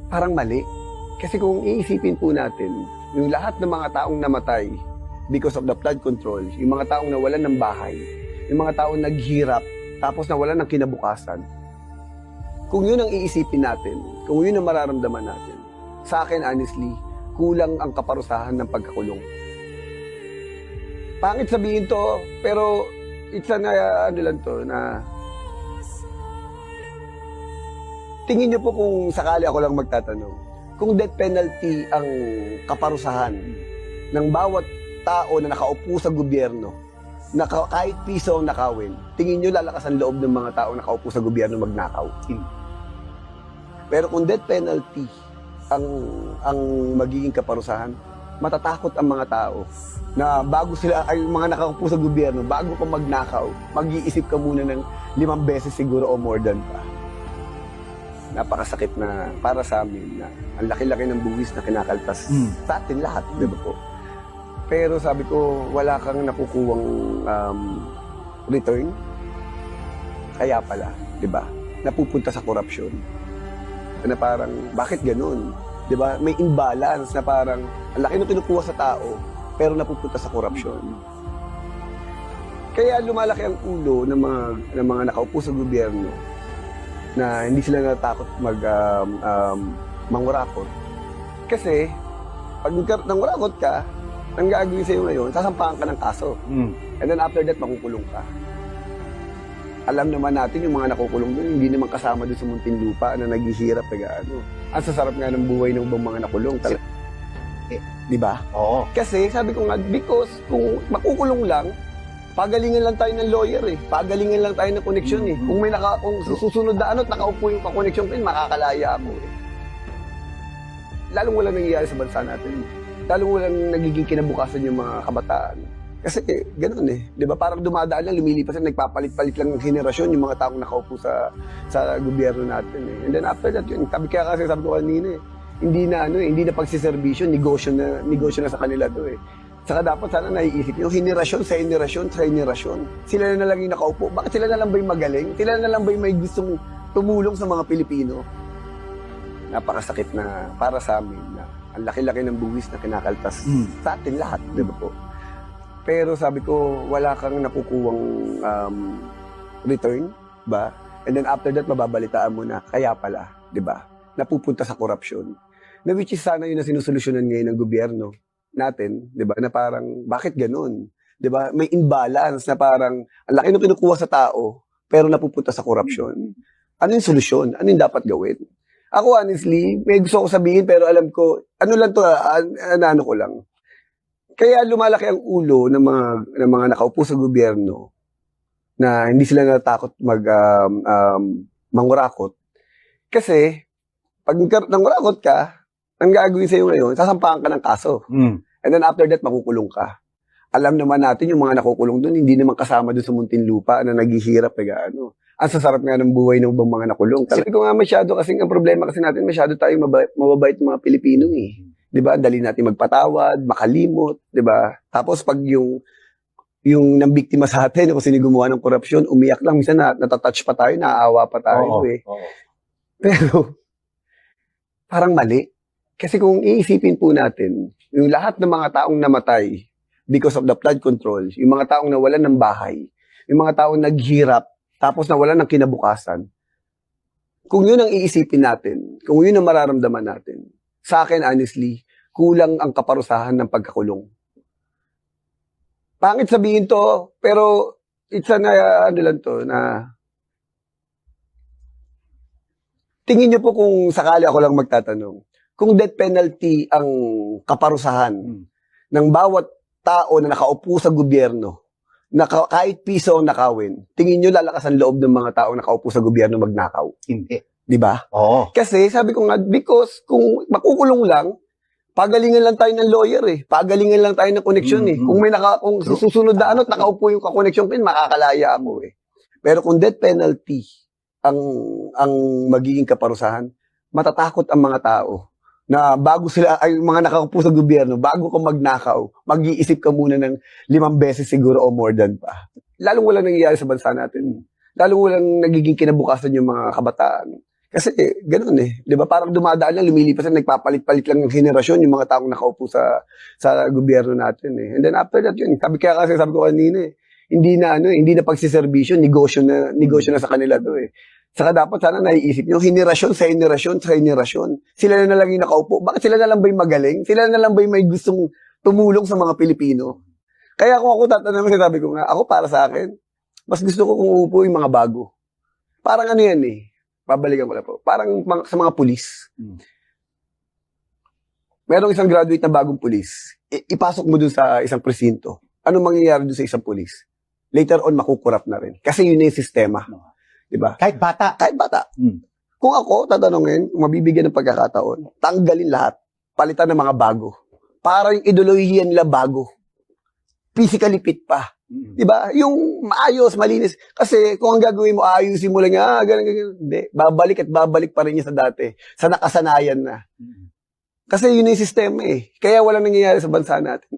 parang mali. Kasi kung iisipin po natin, yung lahat ng mga taong namatay because of the flood control, yung mga taong nawalan ng bahay, yung mga taong naghirap, tapos nawalan ng kinabukasan, kung yun ang iisipin natin, kung yun ang mararamdaman natin, sa akin honestly, kulang ang kaparusahan ng pagkakulong. Pangit sabihin to, pero it's an, ano lang to, na tingin niyo po kung sakali ako lang magtatanong, kung death penalty ang kaparusahan ng bawat tao na nakaupo sa gobyerno, na kahit piso ang nakawin, tingin niyo lalakas ang loob ng mga tao na nakaupo sa gobyerno magnakaw? Pero kung death penalty ang magiging kaparusahan, matatakot ang mga tao na bago sila, ay mga nakaupo sa gobyerno, bago ka magnakaw, mag-iisip ka muna ng 5 beses siguro o more than pa. Napakasakit na para sa amin na ang laki-laki ng buwis na kinakaltas sa atin lahat, di ba po? Pero sabi ko, wala kang nakukuwang return. Kaya pala, di ba? Napupunta sa korupsyon. Na parang, bakit ganun? Di ba? May imbalance na parang, ang laki ng kinukuha sa tao, pero napupunta sa korupsyon. Kaya lumalaki ang ulo ng mga nakaupo sa gobyerno na hindi sila natatakot mangurakot. Kasi, pag nangurakot ka, ang gagawin sa'yo ngayon, sasampahan ka ng kaso. And then after that, makukulong ka. Alam naman natin yung mga nakukulong doon, hindi naman kasama doon sa Muntinlupa na naghihirap. Ang sasarap nga ng buhay ng ibang mga nakulong. Di ba? Oo. Kasi sabi ko nga, because kung makukulong lang, pagalingan lang tayo ng lawyer eh. Pagalingan lang tayo ng koneksyon eh. Kung may kung susunod na ano't nakaupo yung kakoneksyon ko, makakalaya ako eh. Lalong walang nangyayari sa bansa natin. Lalong walang nagiging kinabukasan yung mga kabataan. Kasi ganoon eh. Di ba? Parang dumadaan lang, lumilipas lang, nagpapalit-palit lang ng henerasyon yung mga taong nakaupo sa gobyerno natin eh. And then after that, yun, sabi ko kanina eh, hindi na pagsiservisyo, negosyo na sa kanila to eh. Saka dapat sana naiisip yung henerasyon sa henerasyon. Sila na lang yung nakaupo. Bakit sila na lang ba yung magaling? Sila na lang ba yung may gustong tumulong sa mga Pilipino? Napakasakit na para sa amin na ang laki-laki ng buwis na kinakaltas sa atin lahat, di ba po? Pero sabi ko, wala kang nakukuwang return, ba? And then after that, mababalitaan mo na, kaya pala, di ba? Napupunta sa korupsyon. Na which is sana yun na sinusolusyonan ngayon ng gobyerno natin, di ba? Na parang, bakit ganun? Di ba? May imbalance na parang, ang laki ng kinukuha sa tao, pero napupunta sa korupsyon. Ano yung solusyon? Ano yung dapat gawin? Ako honestly, may gusto ko sabihin, pero alam ko, ano lang to, ano ko lang. Kaya lumalaki ang ulo ng mga nakaupo sa gobyerno na hindi sila natatakot mangurakot. Kasi, pag nangurakot ka, ang gagawin sa'yo ngayon, sasampahan ka ng kaso. And then after that, makukulong ka. Alam naman natin yung mga nakukulong doon, hindi naman kasama doon sa Muntinlupa na naghihirap. Ang sasarap nga ng buhay ng ibang mga nakulong. Sabi ko nga masyado, kasi ang problema kasi natin, masyado tayong mababait mga Pilipino eh. Di ba? Dali natin magpatawad, makalimot, di ba? Tapos pag yung nambiktima sa atin, kung sino gumawa ng korupsyon, umiyak lang, minsan natatouch pa tayo, naaawa pa tayo eh. Pero, parang mali. Kasi kung iisipin po natin, yung lahat ng mga taong namatay because of the flood control, yung mga taong nawalan ng bahay, yung mga taong naghirap, tapos nawalan ng kinabukasan, kung yun ang iisipin natin, kung yun ang mararamdaman natin, sa akin honestly, kulang ang kaparusahan ng pagkakulong. Pangit sabihin to, pero it's an, ano lang to, na tingin niyo po kung sakali ako lang magtatanong, kung death penalty ang kaparusahan ng bawat tao na nakaupo sa gobyerno, na kahit piso ang nakawin, tingin nyo lalakas ang loob ng mga tao nakaupo sa gobyerno magnakaw? Hindi. Di ba? Oo. Kasi sabi ko nga, because kung makukulong lang, pagalingan lang tayo ng lawyer eh. Pagalingan lang tayo ng koneksyon eh. Kung kung susunod na ano't nakaupo yung kakoneksyon ko, makakalaya ako eh. Pero kung death penalty ang magiging kaparusahan, matatakot ang mga tao na bago sila, ay mga nakaupo sa gobyerno, bago ka magnakaw, mag-iisip ka muna ng 5 beses siguro o more than pa. Lalong walang nangyayari sa bansa natin. Lalong walang nagiging kinabukasan yung mga kabataan. Kasi ganoon eh. Di ba? Parang dumadaan lang, lumilipas na, nagpapalit-palit lang ng henerasyon yung mga taong nakaupo sa gobyerno natin eh. And then after that yun, sabi ko kanina eh, hindi na pagsiservisyo, negosyo na sa kanila to eh. Saka dapat sana naiisip nyo, henerasyon sa henerasyon sa henerasyon. Sila na lang yung nakaupo. Bakit sila na lang ba yung magaling? Sila na lang ba yung may gustong tumulong sa mga Pilipino? Kaya kung ako tatanong, sabi ko nga, ako para sa akin, mas gusto ko kung uupo yung mga bago. Parang ano yan eh, babalikan ko na po. Parang sa mga pulis. Merong isang graduate na bagong pulis. Ipasok mo dun sa isang presinto. Anong mangyayari dun sa isang pulis? Later on, makukurap na rin. Kasi yun na yung sistema. Diba? Kahit bata. Kahit bata. Kung ako, tatanungin, kung mabibigyan ng pagkakataon, tanggalin lahat. Palitan ng mga bago. Para yung ideolohiya nila bago. Physically fit pa. Diba? Yung maayos, malinis. Kasi kung ang gagawin mo, ayusin mo lang, ganun. Hindi. Babalik at babalik pa rin niya sa dati. Sa nakasanayan na. Kasi yun yung sistema eh. Kaya walang nangyayari sa bansa natin.